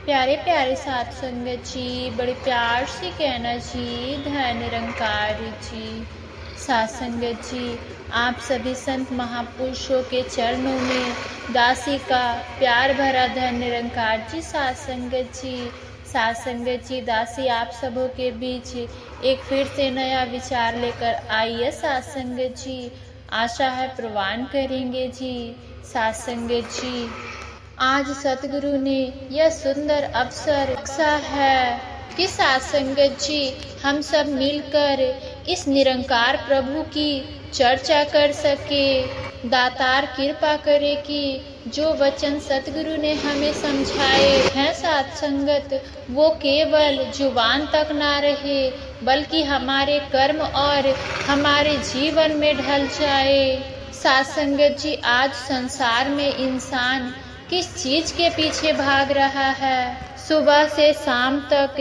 प्यारे प्यारे साथ संगत जी, बड़े प्यार से कहना जी, धन निरंकार जी। साथ संगत जी, आप सभी संत महापुरुषों के चरणों में दासी का प्यार भरा धन निरंकार जी। साथ संगत जी, साथ संगत जी, दासी आप सबों के बीच एक फिर से नया विचार लेकर आई है। साथ संगत जी, आशा है प्रवान करेंगे जी। साथ संगत जी, आज सतगुरु ने यह सुंदर अवसर रखा है कि साथ संगत जी हम सब मिलकर इस निरंकार प्रभु की चर्चा कर सके। दातार कृपा करे कि जो वचन सतगुरु ने हमें समझाए हैं साथ संगत, वो केवल जुबान तक ना रहे बल्कि हमारे कर्म और हमारे जीवन में ढल जाए। साथ संगत जी, आज संसार में इंसान किस चीज के पीछे भाग रहा है? सुबह से शाम तक,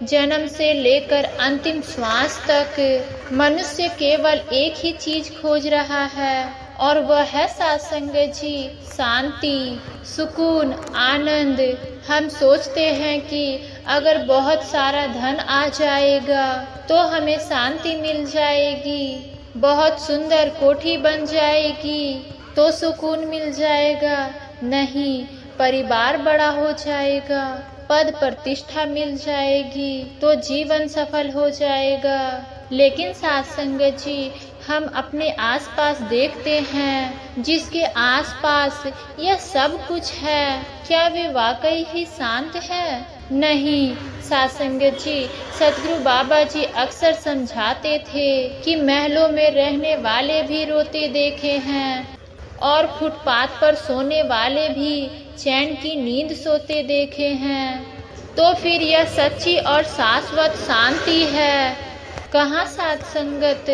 जन्म से लेकर अंतिम श्वास तक मनुष्य केवल एक ही चीज खोज रहा है और वह है साथ संगत जी, शांति, सुकून, आनंद। हम सोचते हैं कि अगर बहुत सारा धन आ जाएगा तो हमें शांति मिल जाएगी, बहुत सुंदर कोठी बन जाएगी तो सुकून मिल जाएगा। नहीं, परिवार बड़ा हो जाएगा, पद प्रतिष्ठा मिल जाएगी तो जीवन सफल हो जाएगा। लेकिन साथ संगत जी, हम अपने आसपास देखते हैं जिसके आसपास यह सब कुछ है, क्या वे वाकई ही शांत है? नहीं साथ संगत जी, सतगुरु बाबा जी अक्सर समझाते थे कि महलों में रहने वाले भी रोते देखे हैं और फुटपाथ पर सोने वाले भी चैन की नींद सोते देखे हैं। तो फिर यह सच्ची और शाश्वत शांति है कहाँ साथ संगत?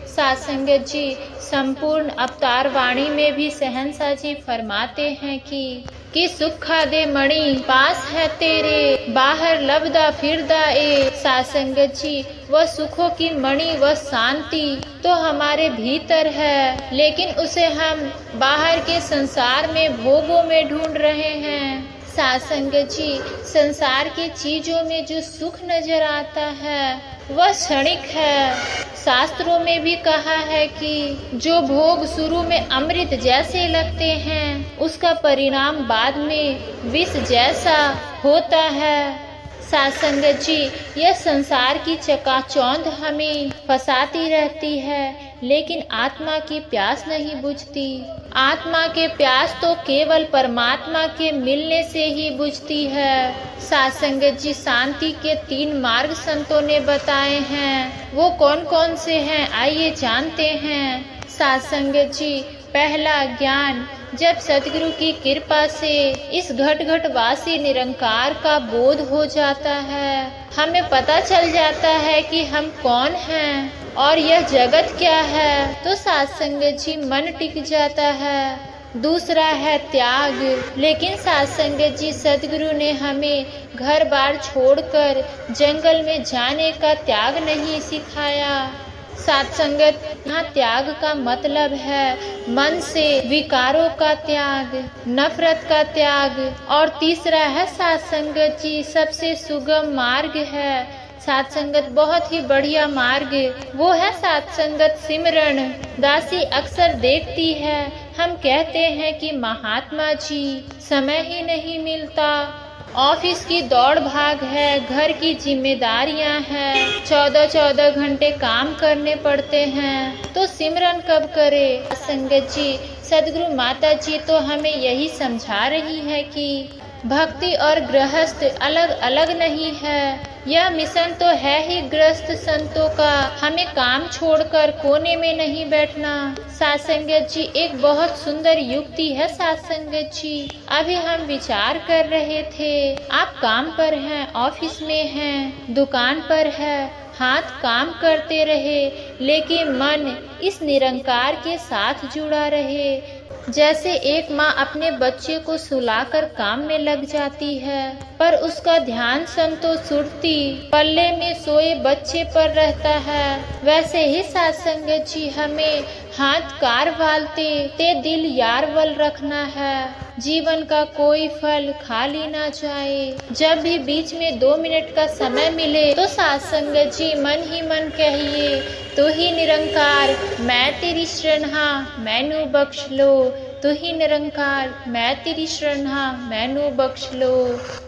साथ संगत जी, संपूर्ण अवतार वाणी में भी शहंशाह जी फरमाते हैं कि सुख दे मणि पास है तेरे, बाहर लबदा फिरदा ए। साथ संगत जी, वह सुखों की मणि, वह शांति तो हमारे भीतर है, लेकिन उसे हम बाहर के संसार में भोगों में ढूंढ रहे हैं। साथ संगत जी, संसार की चीजों में जो सुख नजर आता है वह क्षणिक है। शास्त्रों में भी कहा है कि जो भोग शुरू में अमृत जैसे लगते हैं उसका परिणाम बाद में विष जैसा होता है। साथ संगत जी, यह संसार की चकाचौंध हमें फंसाती रहती है, लेकिन आत्मा की प्यास नहीं बुझती। आत्मा के प्यास तो केवल परमात्मा के मिलने से ही बुझती है। साथ संगत जी, शांति के 3 मार्ग संतों ने बताए हैं, वो कौन कौन से हैं आइए जानते हैं। साथ संगत जी, पहला ज्ञान। जब सतगुरु की कृपा से इस घट घट वासी निरंकार का बोध हो जाता है, हमें पता चल जाता है कि हम कौन हैं और यह जगत क्या है, तो साथ संगत जी मन टिक जाता है। दूसरा है त्याग। लेकिन साथ संगत जी, सतगुरु ने हमें घर बार छोड़कर जंगल में जाने का त्याग नहीं सिखाया। साथ संगत, यहाँ त्याग का मतलब है मन से विकारों का त्याग, नफरत का त्याग। और तीसरा है साथ संगत जी, सबसे सुगम मार्ग है साथ संगत, बहुत ही बढ़िया मार्ग, वो है साथ संगत सिमरन। दासी अक्सर देखती है, हम कहते हैं कि महात्मा जी समय ही नहीं मिलता, ऑफिस की दौड़ भाग है, घर की जिम्मेदारियां हैं, 14-14 घंटे काम करने पड़ते हैं, तो सिमरन कब करे? संगत जी, सदगुरु माता जी तो हमें यही समझा रही है कि भक्ति और गृहस्थ अलग अलग नहीं है। यह मिशन तो है ही गृहस्थ संतों का, हमें काम छोड़कर कोने में नहीं बैठना। साथ संगत जी, एक बहुत सुंदर युक्ति है साथ संगत जी। अभी हम विचार कर रहे थे, आप काम पर हैं, ऑफिस में हैं, दुकान पर है, हाथ काम करते रहे, लेकिन मन इस निरंकार के साथ जुड़ा रहे। जैसे एक माँ अपने बच्चे को सुलाकर काम में लग जाती है, पर उसका ध्यान संतोषुरती पल्ले में सोए बच्चे पर रहता है, वैसे ही साथ संगत जी हमें हाथ कार वालते ते दिल यार वल रखना है। जीवन का कोई फल खाली ना जाए। जब भी बीच में 2 मिनट का समय मिले तो साथ संगत जी मन ही मन कहिए, तू ही निरंकार मैं तेरी शरणा मैनू बख्श लो, तू ही निरंकार मैं तेरी शरणा मैनू बख्श लो।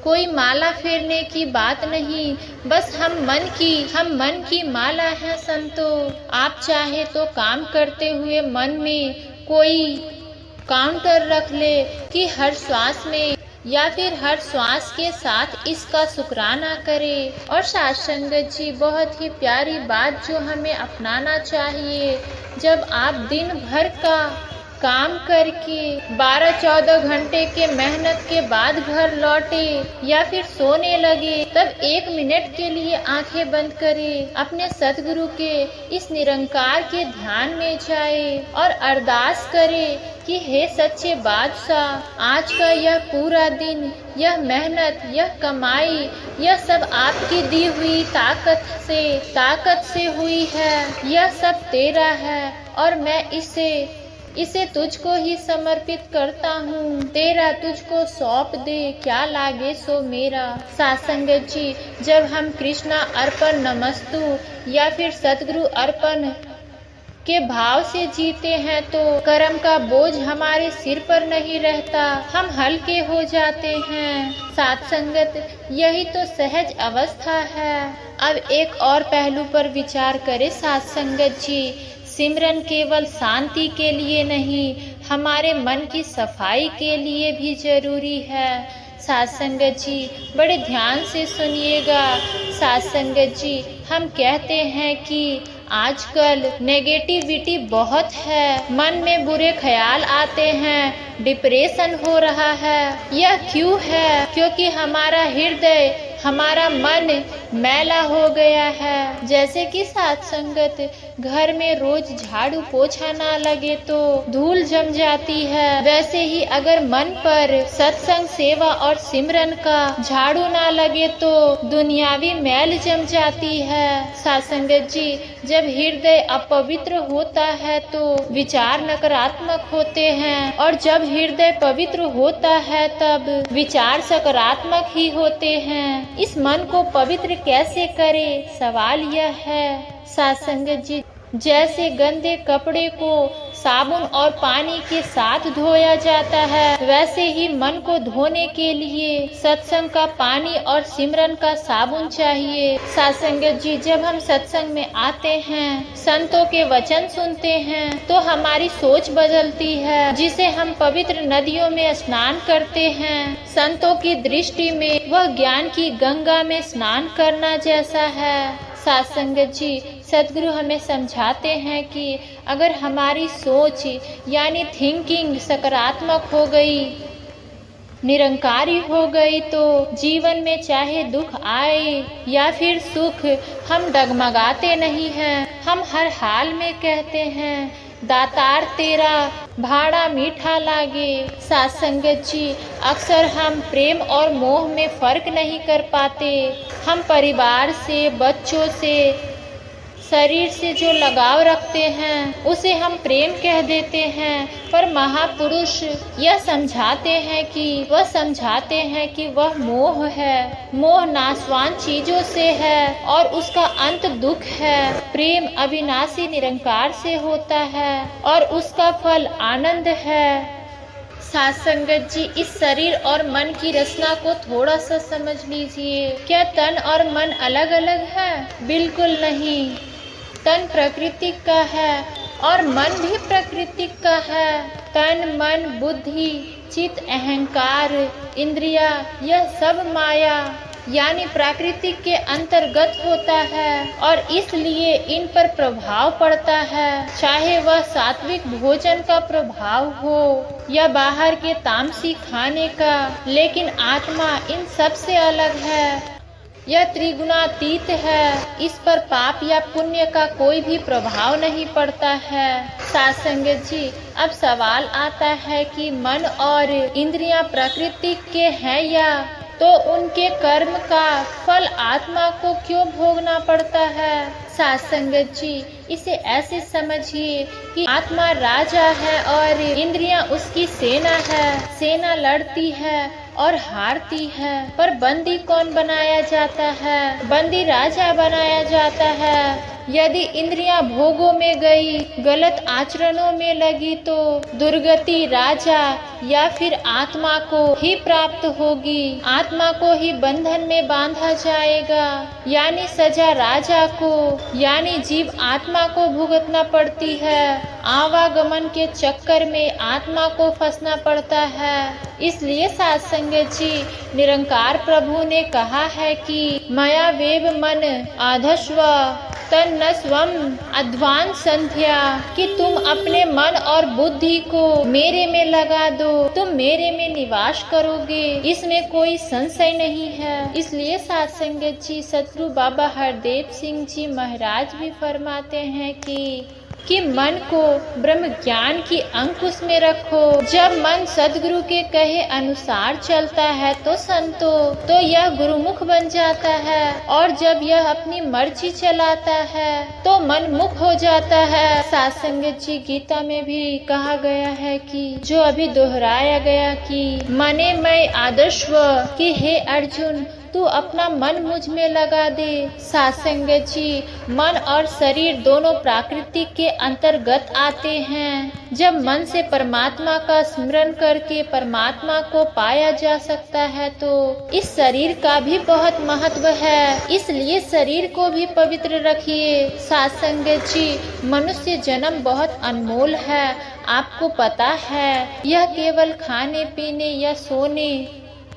कोई माला फेरने की बात नहीं, बस हम मन की माला है संतो। आप चाहे तो काम करते हुए मन में कोई काउंटर रख ले कि हर श्वास में या फिर हर श्वास के साथ इसका शुक्राना करे। और साथ संगत जी बहुत ही प्यारी बात जो हमें अपनाना चाहिए, जब आप दिन भर का काम करके 12-14 घंटे के मेहनत के बाद घर लौटे या फिर सोने लगे, तब 1 मिनट के लिए आंखें बंद करें, अपने सतगुरु के इस निरंकार के ध्यान में जाए और अरदास करे कि हे सच्चे बादशाह, आज का यह पूरा दिन, यह मेहनत, यह कमाई, यह सब आपकी दी हुई ताकत से हुई है। यह सब तेरा है और मैं इसे तुझको ही समर्पित करता हूँ। तेरा तुझको सौंप दे, क्या लागे सो मेरा। सासंगत जी, जब हम कृष्णा अर्पण नमस्तु या फिर सतगुरु अर्पण के भाव से जीते हैं तो कर्म का बोझ हमारे सिर पर नहीं रहता, हम हल्के हो जाते हैं। साथ संगत, यही तो सहज अवस्था है। अब एक और पहलू पर विचार करें साथ संगत जी। सिमरन केवल शांति के लिए नहीं, हमारे मन की सफाई के लिए भी जरूरी है। साथ संगत जी बड़े ध्यान से सुनिएगा। साथ संगत जी, हम कहते हैं कि आजकल नेगेटिविटी बहुत है, मन में बुरे ख्याल आते हैं, डिप्रेशन हो रहा है। यह क्यों है? क्योंकि हमारा हृदय, हमारा मन मैला हो गया है। जैसे कि साथ संगत घर में रोज झाड़ू पोछा ना लगे तो धूल जम जाती है, वैसे ही अगर मन पर सत्संग, सेवा और सिमरन का झाड़ू ना लगे तो दुनियावी मैल जम जाती है। साथ संगत जी, जब हृदय अपवित्र होता है तो विचार नकारात्मक होते हैं, और जब हृदय पवित्र होता है तब विचार सकारात्मक ही होते हैं। इस मन को पवित्र कैसे करें? सवाल यह है साथ संगत जी, जैसे गंदे कपड़े को साबुन और पानी के साथ धोया जाता है, वैसे ही मन को धोने के लिए सत्संग का पानी और सिमरन का साबुन चाहिए। साथ संगत जी, जब हम सत्संग में आते हैं, संतों के वचन सुनते हैं तो हमारी सोच बदलती है, जिसे हम पवित्र नदियों में स्नान करते हैं। संतों की दृष्टि में वह ज्ञान की गंगा में स्नान करना जैसा है। साथ संगत जी, सदगुरु हमें समझाते हैं कि अगर हमारी सोच यानी थिंकिंग सकारात्मक हो गई, निरंकारी हो गई, तो जीवन में चाहे दुख आए या फिर सुख, हम डगमगाते नहीं हैं। हम हर हाल में कहते हैं, दातार तेरा भाड़ा मीठा लागे। साथ संगत जी, अक्सर हम प्रेम और मोह में फर्क नहीं कर पाते। हम परिवार से, बच्चों से, शरीर से जो लगाव रखते हैं उसे हम प्रेम कह देते हैं, पर महापुरुष यह समझाते हैं कि वह मोह है। मोह नाशवान चीजों से है और उसका अंत दुख है। प्रेम अविनाशी निरंकार से होता है और उसका फल आनंद है। साथ संगत जी, इस शरीर और मन की रचना को थोड़ा सा समझ लीजिए। क्या तन और मन अलग अलग है? बिल्कुल नहीं। तन प्रकृति का है और मन भी प्रकृति का है। तन, मन, बुद्धि, चित्त, अहंकार, इंद्रिया, यह सब माया यानी प्रकृति के अंतर्गत होता है और इसलिए इन पर प्रभाव पड़ता है, चाहे वह सात्विक भोजन का प्रभाव हो या बाहर के तामसी खाने का। लेकिन आत्मा इन सब से अलग है, यह त्रिगुणातीत है। इस पर पाप या पुण्य का कोई भी प्रभाव नहीं पड़ता है। साथ संगत जी, अब सवाल आता है कि मन और इंद्रियां प्रकृति के हैं या तो उनके कर्म का फल आत्मा को क्यों भोगना पड़ता है। साथ संगत जी, इसे ऐसे समझिए कि आत्मा राजा है और इंद्रियां उसकी सेना है। सेना लड़ती है और हारती है, पर बंदी कौन बनाया जाता है? बंदी राजा बनाया जाता है। यदि इंद्रियां भोगों में गई, गलत आचरणों में लगी, तो दुर्गति राजा या फिर आत्मा को ही प्राप्त होगी। आत्मा को ही बंधन में बांधा जाएगा, यानी सजा राजा को यानी जीव आत्मा को भुगतना पड़ती है। आवागमन के चक्कर में आत्मा को फंसना पड़ता है। इसलिए साथ संगत जी, निरंकार प्रभु ने कहा है कि मया वेव मन आधस्व तन्न स्वम अध्वान संध्या, कि तुम अपने मन और बुद्धि को मेरे में लगा दो, तुम मेरे में निवास करोगे, इसमें कोई संशय नहीं है। इसलिए साथ संगत जी, सतगुरु बाबा हरदेव सिंह जी महाराज भी फरमाते हैं कि मन को ब्रह्म ज्ञान की अंकुश में रखो। जब मन सदगुरु के कहे अनुसार चलता है तो संतो, तो यह गुरुमुख बन जाता है, और जब यह अपनी मर्जी चलाता है तो मन मुख हो जाता है। साथ संगत जी, गीता में भी कहा गया है कि जो अभी दोहराया गया कि मने मैं आदर्शव, कि हे अर्जुन तू अपना मन मुझ में लगा दे। साथ संगत जी, मन और शरीर दोनों प्रकृति के अंतर्गत आते हैं। जब मन से परमात्मा का स्मरण करके परमात्मा को पाया जा सकता है, तो इस शरीर का भी बहुत महत्व है। इसलिए शरीर को भी पवित्र रखिए। साथ संगत जी, मनुष्य जन्म बहुत अनमोल है। आपको पता है, यह केवल खाने पीने या सोने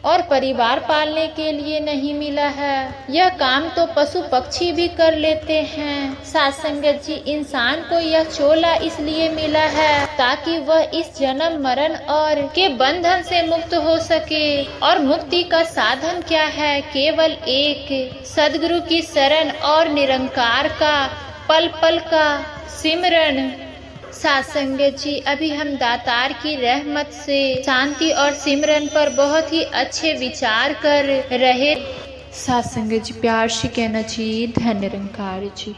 और परिवार पालने के लिए नहीं मिला है। यह काम तो पशु पक्षी भी कर लेते हैं। साथ संगत जी, इंसान को यह चोला इसलिए मिला है ताकि वह इस जन्म मरण और के बंधन से मुक्त हो सके। और मुक्ति का साधन क्या है? केवल एक, सदगुरु की शरण और निरंकार का पल पल का सिमरन। साथ संगत जी, अभी हम दातार की रहमत से शांति और सिमरन पर बहुत ही अच्छे विचार कर रहे। साथ संगत जी, प्यार से कहना चाहिए धन्य निरंकार जी।